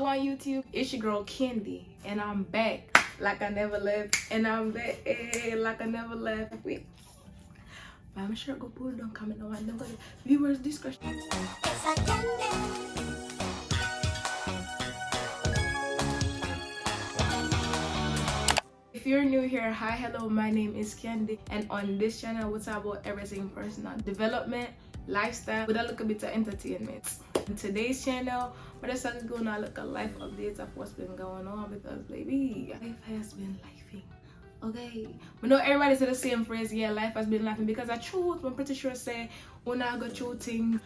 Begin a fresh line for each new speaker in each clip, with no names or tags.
on YouTube? It's your girl Candii, and I'm back like I never left, and I'm back like I never left. Wait, I'm sure go pull it down, comment on one. Viewers discretion. If you're new here, hi, hello, my name is Candii, and on this channel we talk about everything personal development, lifestyle, with a little bit of entertainment. In today's channel, we're just gonna look at life updates of what's been going on, because baby, life has been lifing. Okay, we know everybody say the same phrase, yeah, life has been laughing, because the truth, I'm pretty sure say when I go through things,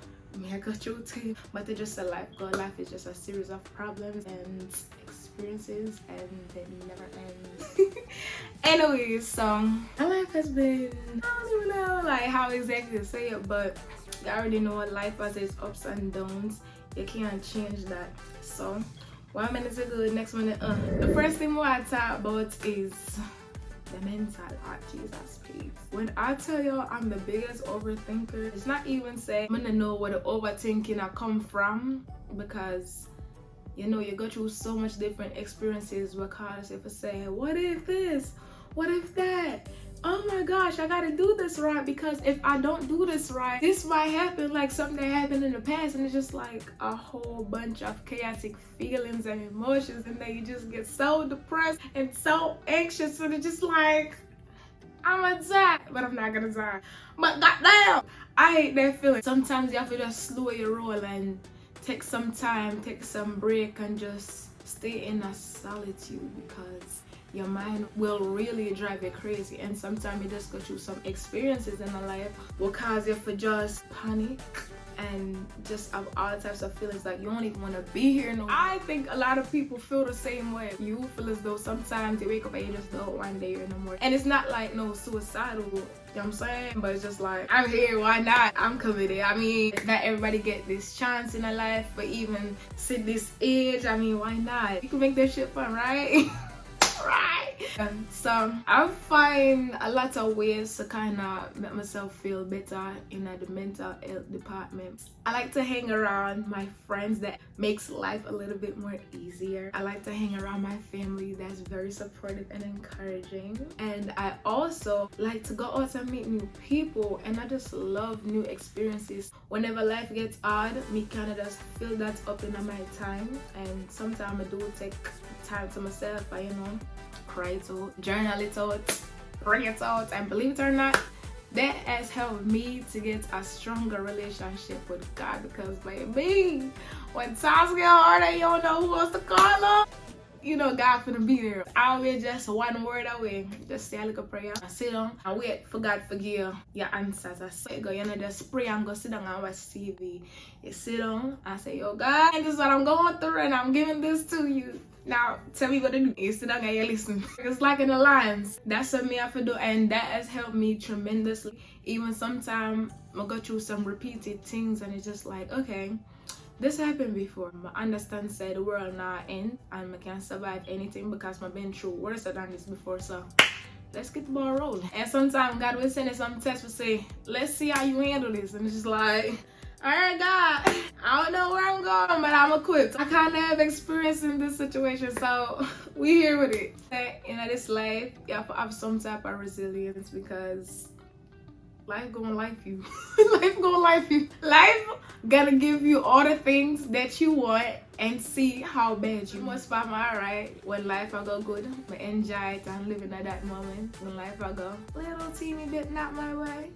I go through things, but it's just a life. God, life is just a series of problems and experiences, and it never ends. Anyways, so my life has been, I don't even know like how exactly to say it, but you already know what life has its ups and downs. You can't change that. So 1 minute ago, next minute, the first thing I talk about is the mental health. Jesus, please. When I tell y'all I'm the biggest overthinker, it's not even saying I'm gonna know where the overthinking I come from, because you know you go through so much different experiences, because if I say what if this, what if that, oh my gosh, I gotta do this right, because if I don't do this right, this might happen, like something that happened in the past, and it's just like a whole bunch of chaotic feelings and emotions, and then you just get so depressed and so anxious, and it's just like, I'm gonna die, but I'm not gonna die. But goddamn, I hate that feeling. Sometimes you have to just slow your roll and take some time, take some break, and just stay in a solitude, because your mind will really drive you crazy. And sometimes you just go through some experiences in a life will cause you to just panic and just have all types of feelings like you don't even want to be here no more. I think a lot of people feel the same way. You feel as though sometimes you wake up and you just don't want to be here no more. And it's not like no suicidal, you know what I'm saying? But it's just like, I'm here, why not? I'm committed. I mean, not everybody get this chance in their life, but even sit this age, I mean, why not? You can make that shit fun, right? Right. So I find a lot of ways to kind of make myself feel better in the mental health department. I like to hang around my friends that makes life a little bit more easier. I like to hang around my family that's very supportive and encouraging. And I also like to go out and meet new people, and I just love new experiences. Whenever life gets hard, me kind of just fill that up in my time, and sometimes I do take time to myself. I, you know, cry it out, journal it out, pray it out, and believe it or not, that has helped me to get a stronger relationship with God, because baby, when times get hard and you don't know who else to call on, you know God finna be there. Always just one word away. Just say a little prayer and sit down and wait for God to forgive your answers. I say go, you know, just pray and go sit down and watch TV. You sit down and say, yo God, this is what I'm going through, and I'm giving this to you. Now tell me what to do. You sit down and you listen. It's like an alliance. That's what me have to do, and that has helped me tremendously. Even sometimes I go through some repeated things, and it's just like, okay, this happened before. I understand say the world not end, and I can survive anything, because I've been through worse than this before. So let's get the ball rolling. And sometimes God will send us some tests to say, let's see how you handle this, and it's just like, alright God, I don't know where I'm going, but I'm equipped. I kind of have experience in this situation, so we here with it. In this life, you have to have some type of resilience, because life gonna life you. Life gonna life you. Life gonna give you all the things that you want and see how bad you must find my alright. When life I go good, I enjoy it and living at that moment. When life I go little teeny bit not my way,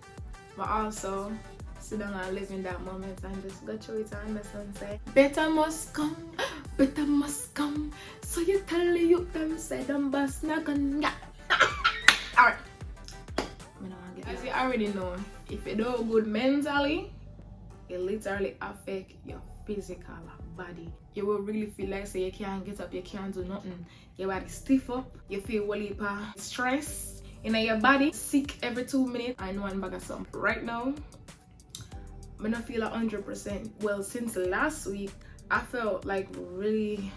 but also sit down and live in that moment and just go through it and understand say better must come, better must come. So you tell the youth them say them bust not gonna. Alright. As you already know, if you do good mentally, it literally affect your physical body. You will really feel like say you can't get up, you can't do nothing. Your body stiff up, you feel well heap of stress in your body, sick every 2 minutes. I know I'm back at something. Right now, I don't feel 100%. Well, since last week, I felt like really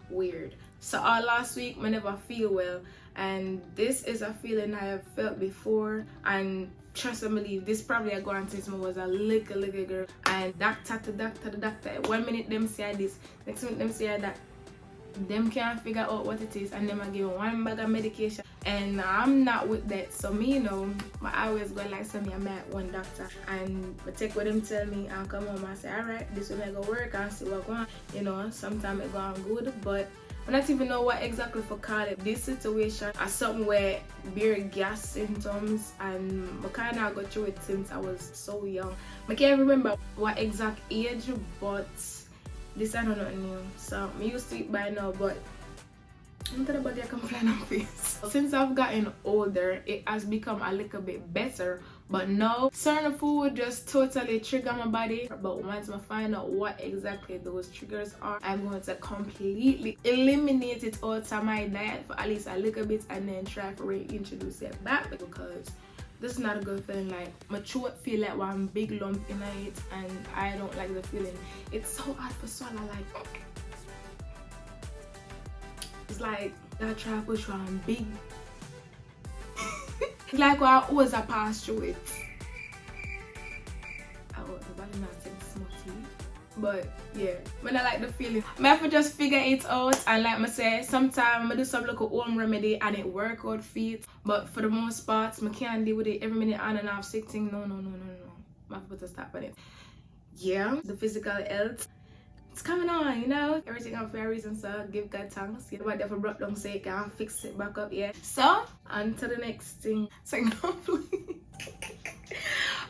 weird. So last week I never feel well, and this is a feeling I have felt before, and trust and believe, this probably I go on since I was a little girl. And doctor to doctor to doctor, 1 minute them say this, next minute them say that. Them can't figure out what it is, and them I give one bag of medication, and I'm not with that. So me, you know, I always go like, so me I'm at one doctor, and I take what them tell me and come home and say, alright, this will go work and see what go on. You know, sometimes it go on good, but I don't even know what exactly for call it. This situation is something where beer gas symptoms, and I kind of go through it since I was so young. I can't remember what exact age, but this I don't know new. So I'm used to it by now, but I'm talking about their complaint on face. Since I've gotten older, it has become a little bit better. But now, certain food just totally trigger my body. But once I find out what exactly those triggers are, I'm going to completely eliminate it out of my diet for at least a little bit, and then try to reintroduce it back, because this is not a good feeling. Like my throat feel like one big lump in it, and I don't like the feeling. It's so hard for swallow. Like it's like I try to push one big. It's like when I always pass through it. I want the body not saying smutty, but yeah, when I like the feeling, I have to just figure it out. And like I say, sometimes I do some little home remedy and it work out for it. But for the most part, I can't deal with it every minute on and off sick thing. No. I have to put a stop on it. Yeah, the physical health, it's coming on, you know. Everything on for a reason, so give God thanks. You know what, if I brought down say, can't fix it back up, yeah. So, on to the next thing. So, no, please.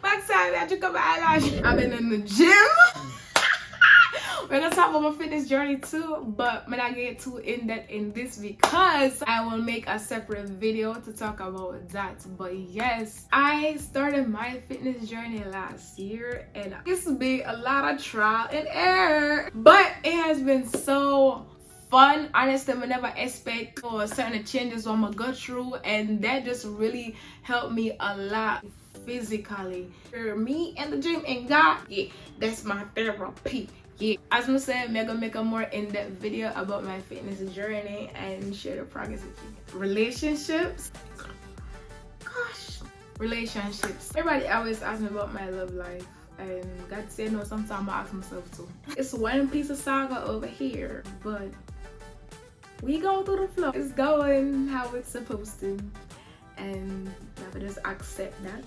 Backside, I took up my eyelash. I've been in the gym. We're gonna talk about my fitness journey too, but I'm not get too in depth in this because I will make a separate video to talk about that. But yes, I started my fitness journey last year, and it's been a lot of trial and error, but it has been so fun. Honestly, I never expect certain changes I'm gonna go through, and that just really helped me a lot physically. For me and the gym and God, yeah, that's my therapy. Yeah, as I said, I'm gonna make a more in-depth video about my fitness journey and share the progress with you. Relationships, gosh, relationships. Everybody always asks me about my love life, and God said no, sometimes I ask myself too. It's one piece of saga over here, but we go through the flow. It's going how it's supposed to, and I have to just accept that.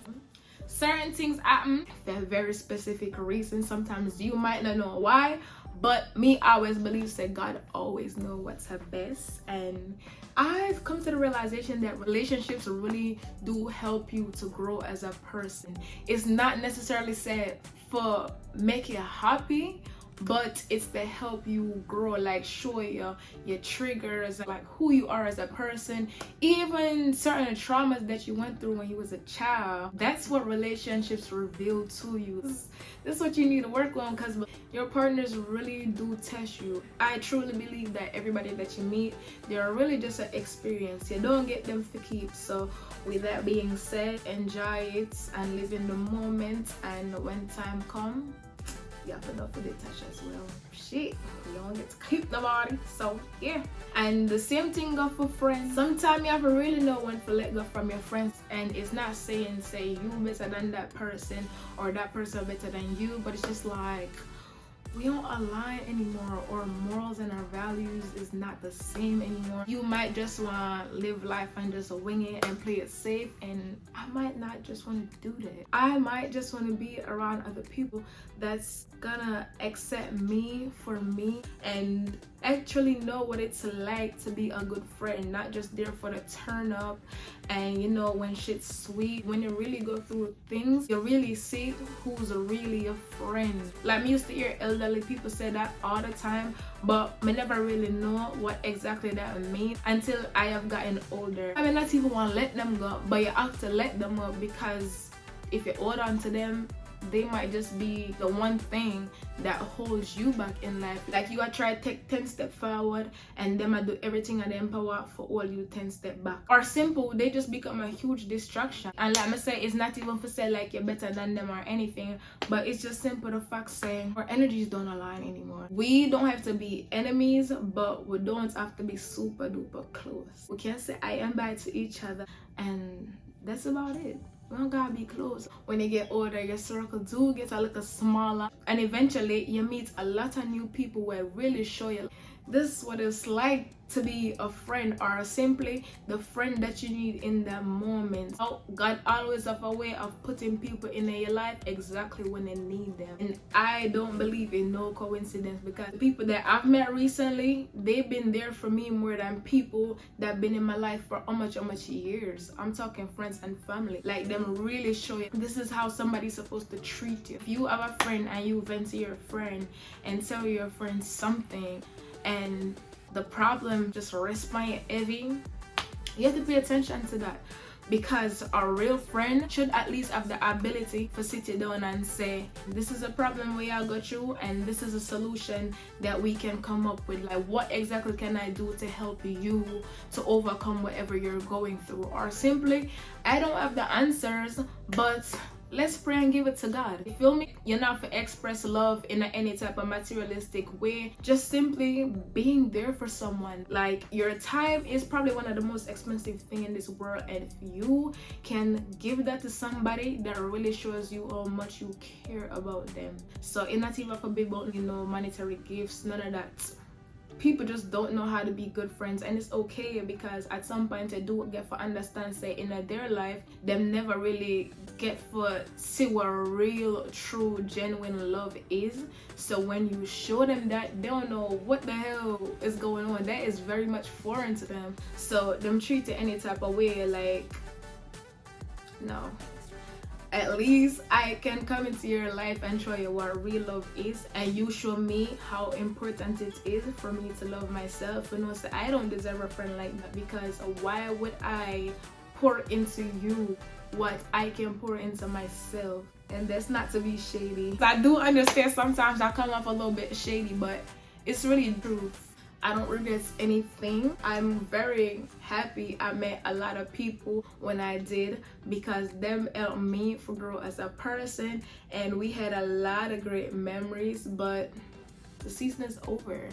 Certain things happen for very specific reasons. Sometimes you might not know why, but me I always believe that God always knows what's her best. And I've come to the realization that relationships really do help you to grow as a person. It's not necessarily said for make you happy, but it's to help you grow, like show your triggers, like who you are as a person, even certain traumas that you went through when you was a child. That's what relationships reveal to you. This is what you need to work on, because your partners really do test you. I truly believe that everybody that you meet, they're really just an experience. You don't get them for keep. So with that being said, enjoy it and live in the moment, and when time comes, you have to know for the touch as well. Shit, you don't get to keep nobody. So yeah, and the same thing go for friends. Sometimes you have to really know when to let go from your friends, and it's not saying say you better than that person or that person better than you, but it's just like we don't align anymore, or morals and our values is not the same anymore. You might just want to live life and just wing it and play it safe, and I might not just want to do that. I might just want to be around other people that's gonna accept me for me and actually know what it's like to be a good friend, not just there for the turn up. And you know, when shit's sweet, when you really go through things, you really see who's really a friend. Like, me used to hear elderly people say that all the time, but I never really know what exactly that means until I have gotten older. I mean, not even want to let them go, but you have to let them go, because if you hold on to them, they might just be the one thing that holds you back in life. Like, you gotta try to take 10 steps forward, and them I do everything in them power for all you 10 steps back. Or simple, they just become a huge distraction. And like I say, it's not even for say like you're better than them or anything, but it's just simple the fact saying our energies don't align anymore. We don't have to be enemies, but we don't have to be super duper close. We can say I am bad to each other, and that's about it. We don't gotta be close. When you get older, your circle do get a little smaller, and eventually you meet a lot of new people who really show you this is what it's like to be a friend, or simply the friend that you need in that moment. Oh, God always have a way of putting people in your life exactly when they need them. And I don't believe in no coincidence, because the people that I've met recently, they've been there for me more than people that have been in my life for how much years. I'm talking friends and family. Like, them really show you this is how somebody's supposed to treat you. If you have a friend and you vent to your friend and tell your friend something, and the problem just rests my heavy, you have to pay attention to that, because a real friend should at least have the ability to sit you down and say, this is a problem we all go through, and this is a solution that we can come up with. Like, what exactly can I do to help you to overcome whatever you're going through? Or simply, I don't have the answers, but let's pray and give it to God. You feel me? You're not to express love in any type of materialistic way. Just simply being there for someone. Like, your time is probably one of the most expensive thing in this world, and if you can give that to somebody, that really shows you how much you care about them. So it's not even for big about, monetary gifts, none of that. People just don't know how to be good friends, and it's okay, because at some point they do get for understand, say, in their life them never really get for see what real, true, genuine love is. So when you show them that, they don't know what the hell is going on. That is very much foreign to them. So them treat it any type of way, like, no. At least I can come into your life and show you what real love is, and you show me how important it is for me to love myself. So I don't deserve a friend like that, because why would I pour into you what I can pour into myself? And that's not to be shady. I do understand sometimes I come off a little bit shady, but it's really true. I don't regret anything. I'm very happy I met a lot of people when I did, because them helped me to grow as a person, and we had a lot of great memories. But the season is over.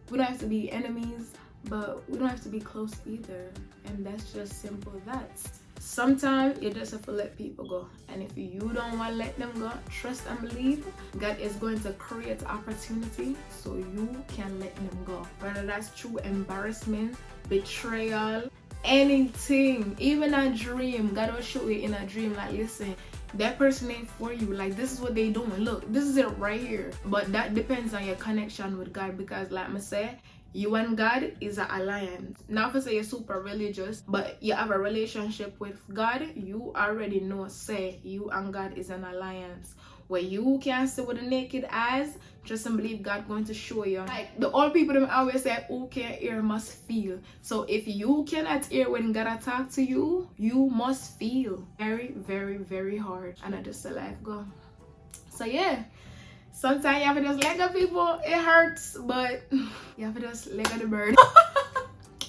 We don't have to be enemies, but we don't have to be close either, and that's just simple. That's sometimes you just have to let people go, and if you don't want to let them go, trust and believe God is going to create opportunity so you can let them go, whether that's through embarrassment, betrayal, anything, even a dream. God will show you in a dream, like, listen, that person ain't for you. Like, this is what they doing. Look, this is it right here. But that depends on your connection with God, because like I say, you and God is an alliance. Not to say you're super religious, but you have a relationship with God. You already know, say, you and God is an alliance where you can see with the naked eyes. Trust and believe God going to show you. Like the old people them always say, who can hear must feel. So if you cannot hear when God talk to you, you must feel. Very, very, very hard. And I just let life go. So yeah. Sometimes you have to just let go people, it hurts, but you have to just let go the bird.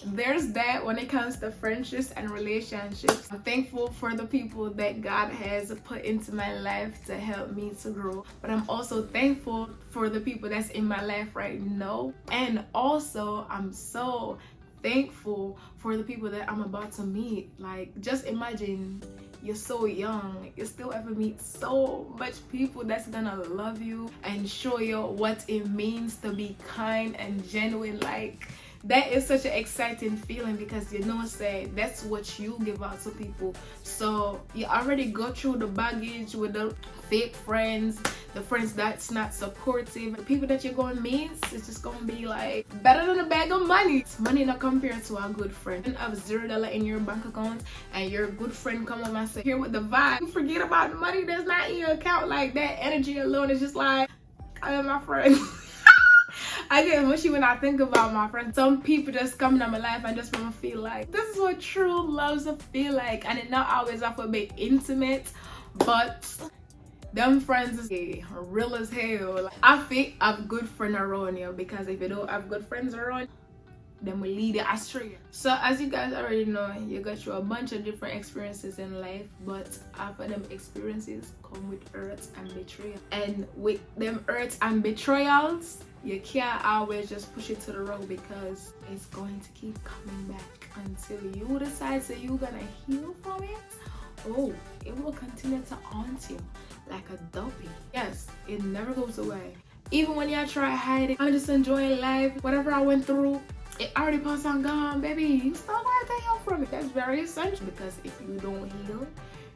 There's that when it comes to friendships and relationships. I'm thankful for the people that God has put into my life to help me to grow. But I'm also thankful for the people that's in my life right now. And also, I'm so thankful for the people that I'm about to meet. Like, just imagine, you're so young, you still ever meet so much people that's gonna love you and show you what it means to be kind and genuine. Like, that is such an exciting feeling, because say that's what you give out to people. So you already go through the baggage with the fake friends, the friends that's not supportive. The people that you're gonna meet, it's just gonna be like better than a bag of money. It's money not compared to a good friend. You have $0 in your bank account and your good friend come up and say, here with the vibe, you forget about the money that's not in your account. Like, that energy alone is just like, I am my friend. I get mushy when I think about my friends. Some people just come into my life and just want to feel like this is what true love's to feel like, and it not always have to be intimate, but them friends is real as hell. Like, I think I have good friends around you, because if you don't have good friends around, then we lead you astray. So as you guys already know, you go through a bunch of different experiences in life, but after them experiences come with hurts and betrayal. And with them hurts and betrayals, you can't always just push it to the road, because it's going to keep coming back until you decide that you're gonna heal from it, oh, it will continue to haunt you like a dopey. Yes, it never goes away. Even when you try to hide it, I'm just enjoying life. Whatever I went through, it already passed on, gone, baby. You still got to heal from it. That's very essential, because if you don't heal,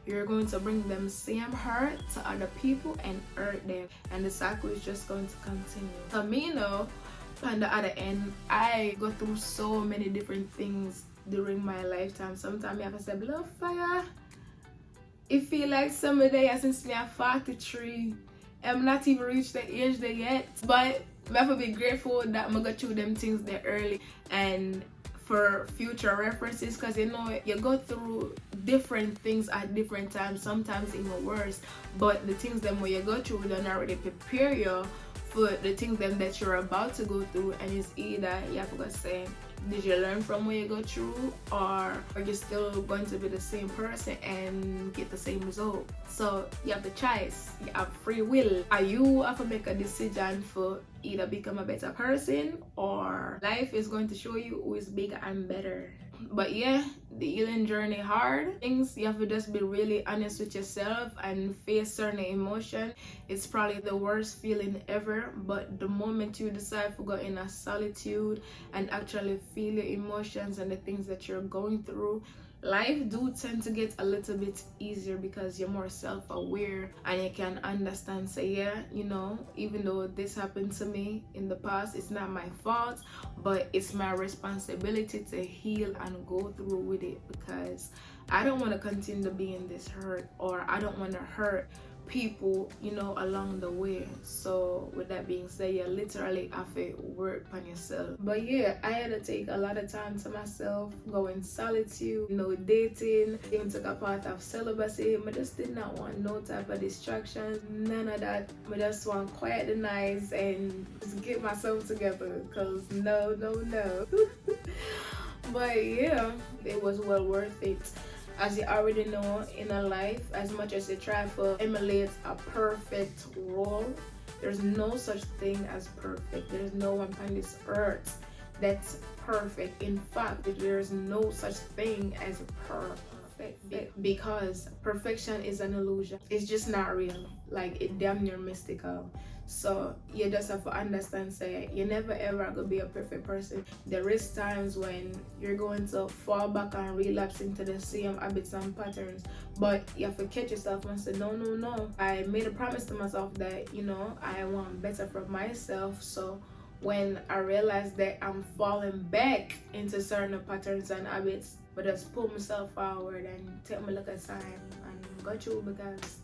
you're going to bring them same hurt to other people and hurt them, and the cycle is just going to continue. So me, on the other end, I go through so many different things during my lifetime. Sometimes I have to say, blood fire. It feel like some of the since me at 43, I'm not even reached the age there yet. But I have to be grateful that I got through them things there early, and for future references, because you go through different things at different times, sometimes even worse. But the things that when you go through don't already prepare you for the things that you're about to go through, and it's either you have to say, did you learn from what you go through, or are you still going to be the same person and get the same result? So you have the choice, you have free will. Are you have to make a decision for either become a better person, or life is going to show you who is bigger and better? But yeah, the healing journey hard things. You have to just be really honest with yourself and face certain emotion. It's probably the worst feeling ever, but the moment you decide to go in a solitude and actually feel your emotions and the things that you're going through, life do tend to get a little bit easier, because you're more self-aware and you can understand, say, yeah, even though this happened to me in the past, it's not my fault, but it's my responsibility to heal and go through with it, because I don't want to continue to be in this hurt, or I don't want to hurt people along the way. So with that being said, you literally have to work on yourself. But yeah, I had to take a lot of time to myself, go in solitude, dating, even took a part of celibacy. I just did not want no type of distractions, none of that. I just want quiet the nights and just get myself together, because no but yeah, it was well worth it. As you already know, in a life, as much as you try to emulate a perfect role, there's no such thing as perfect. There's no one on this earth that's perfect. In fact, there's no such thing as perfect, because perfection is an illusion. It's just not real. Like, it damn near mystical. So you just have to understand, say, you're never ever gonna be a perfect person. There is times when you're going to fall back and relapse into the same habits and patterns, but you have to catch yourself and say, no, I made a promise to myself that I want better for myself. So when I realize that I'm falling back into certain patterns and habits, but just pull myself forward and take me look at time and go through, because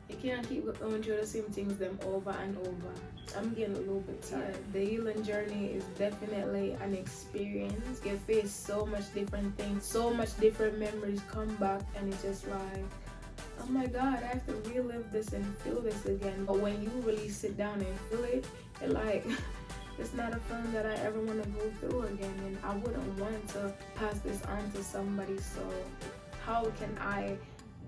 you can't keep going through the same things them over and over. I'm getting a little bit tired. The healing journey is definitely an experience. You face so much different things, so much different memories come back, and it's just like, oh my god, I have to relive this and feel this again. But when you really sit down and feel it, you're like, it's not a feeling that I ever want to go through again, and I wouldn't want to pass this on to somebody. So how can I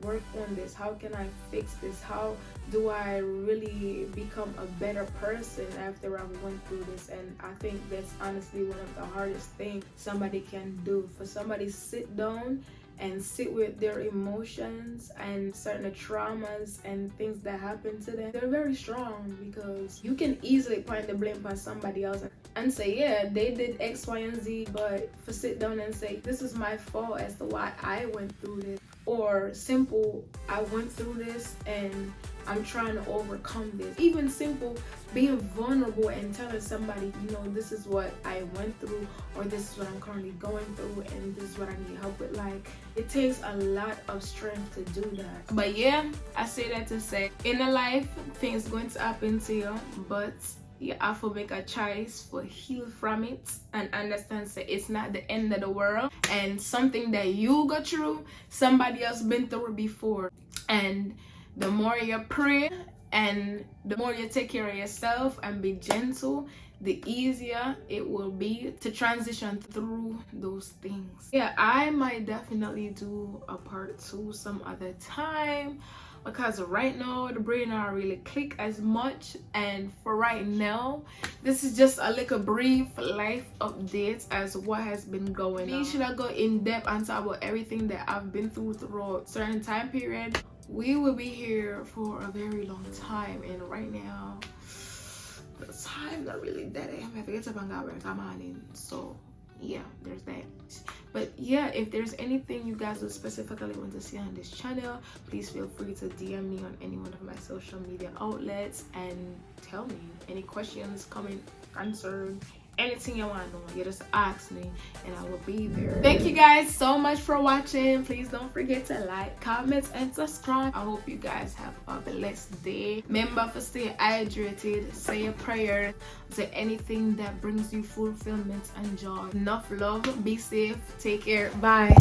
work on this? How can I fix this? How do I really become a better person after I've went through this? And I think that's honestly one of the hardest things somebody can do. For somebody to sit down and sit with their emotions and certain traumas and things that happen to them. They're very strong, because you can easily point the blame on somebody else and say, yeah, they did X, Y, and Z, but for sit down and say, this is my fault as to why I went through this, or simple, I went through this and I'm trying to overcome this. Even simple, being vulnerable and telling somebody, this is what I went through, or this is what I'm currently going through, and this is what I need help with. Like, it takes a lot of strength to do that. But yeah, I say that to say, in a life, things going to happen to you, but you have to make a choice for heal from it and understand that it's not the end of the world, and something that you go through, somebody else been through before. And the more you pray and the more you take care of yourself and be gentle, the easier it will be to transition through those things. Yeah, I might definitely do a part 2 some other time. because right now the brain not really click as much, and for right now this is just a little brief life update as what has been going on. Should I go in depth and talk about everything that I've been throughout certain time period? We will be here for a very long time, and right now the time not really that I have to get up and go work morning, so yeah, there's that. But yeah, if there's anything you guys would specifically want to see on this channel, please feel free to DM me on any one of my social media outlets and tell me any questions, comment, concern, anything you want to know. You just ask me and I will be there. Thank you guys so much for watching. Please don't forget to like, comment, and subscribe. I hope you guys have a blessed day. Remember to stay hydrated, say a prayer, say anything that brings you fulfillment and joy. Enough love, be safe, take care, bye.